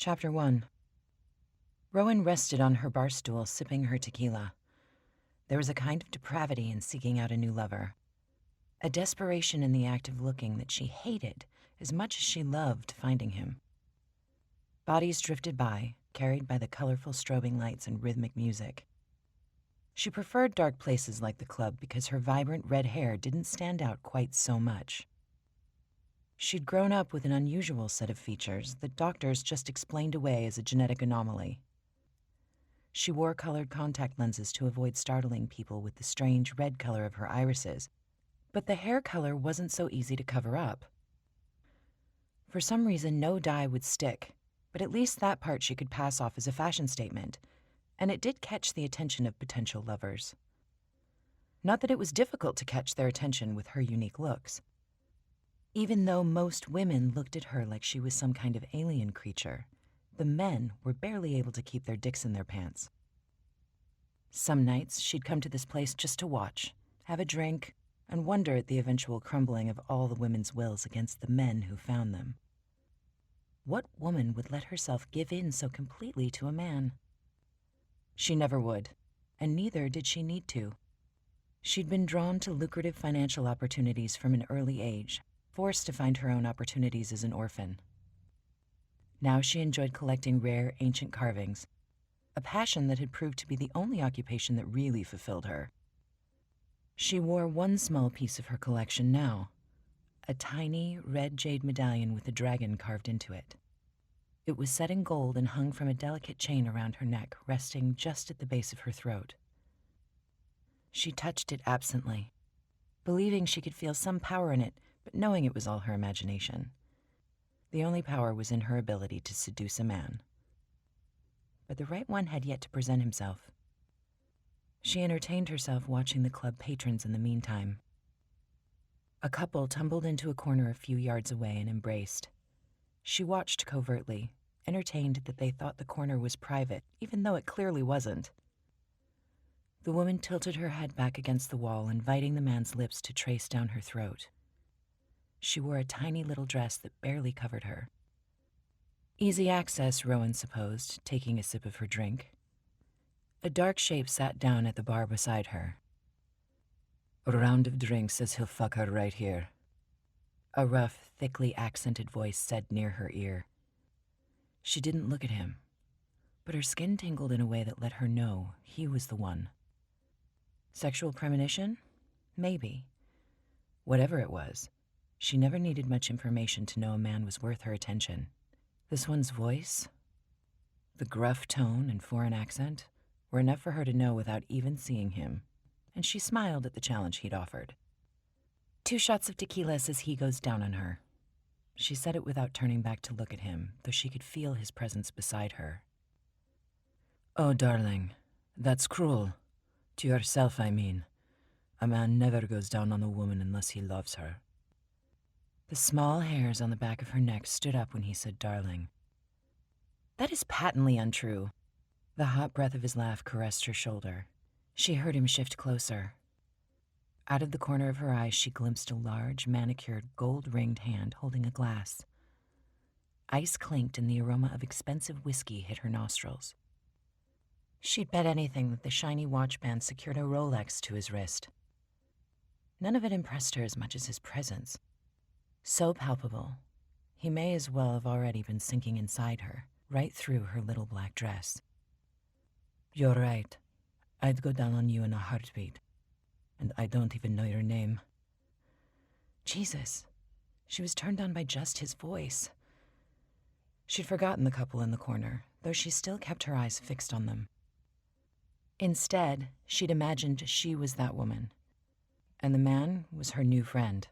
Chapter 1. Rowan rested on her bar stool, sipping her tequila. There was a kind of depravity in seeking out a new lover, a desperation in the act of looking that she hated as much as she loved finding him. Bodies drifted by, carried by the colorful strobing lights and rhythmic music. She preferred dark places like the club because her vibrant red hair didn't stand out quite so much. She'd grown up with an unusual set of features that doctors just explained away as a genetic anomaly. She wore colored contact lenses to avoid startling people with the strange red color of her irises, but the hair color wasn't so easy to cover up. For some reason, no dye would stick, but at least that part she could pass off as a fashion statement, and it did catch the attention of potential lovers. Not that it was difficult to catch their attention with her unique looks. Even though most women looked at her like she was some kind of alien creature, the men were barely able to keep their dicks in their pants. Some nights she'd come to this place just to watch, have a drink, and wonder at the eventual crumbling of all the women's wills against the men who found them. What woman would let herself give in so completely to a man? She never would, and neither did she need to. She'd been drawn to lucrative financial opportunities from an early age, forced to find her own opportunities as an orphan. Now she enjoyed collecting rare, ancient carvings, a passion that had proved to be the only occupation that really fulfilled her. She wore one small piece of her collection now, a tiny red jade medallion with a dragon carved into it. It was set in gold and hung from a delicate chain around her neck, resting just at the base of her throat. She touched it absently, believing she could feel some power in it, but knowing it was all her imagination. The only power was in her ability to seduce a man. But the right one had yet to present himself. She entertained herself watching the club patrons in the meantime. A couple tumbled into a corner a few yards away and embraced. She watched covertly, entertained that they thought the corner was private, even though it clearly wasn't. The woman tilted her head back against the wall, inviting the man's lips to trace down her throat. She wore a tiny little dress that barely covered her. Easy access, Rowan supposed, taking a sip of her drink. A dark shape sat down at the bar beside her. "A round of drinks says he'll fuck her right here," a rough, thickly accented voice said near her ear. She didn't look at him, but her skin tingled in a way that let her know he was the one. Sexual premonition? Maybe. Whatever it was, she never needed much information to know a man was worth her attention. This one's voice, the gruff tone and foreign accent, were enough for her to know without even seeing him, and she smiled at the challenge he'd offered. 2 shots of tequila as he goes down on her. She said it without turning back to look at him, though she could feel his presence beside her. "Oh, darling, that's cruel. To yourself, I mean. A man never goes down on a woman unless he loves her." The small hairs on the back of her neck stood up when he said darling. "That is patently untrue." The hot breath of his laugh caressed her shoulder. She heard him shift closer. Out of the corner of her eyes, she glimpsed a large, manicured, gold-ringed hand holding a glass. Ice clinked and the aroma of expensive whiskey hit her nostrils. She'd bet anything that the shiny watch band secured a Rolex to his wrist. None of it impressed her as much as his presence. So palpable, he may as well have already been sinking inside her, right through her little black dress. "You're right. I'd go down on you in a heartbeat. And I don't even know your name." Jesus, she was turned on by just his voice. She'd forgotten the couple in the corner, though she still kept her eyes fixed on them. Instead, she'd imagined she was that woman, and the man was her new friend.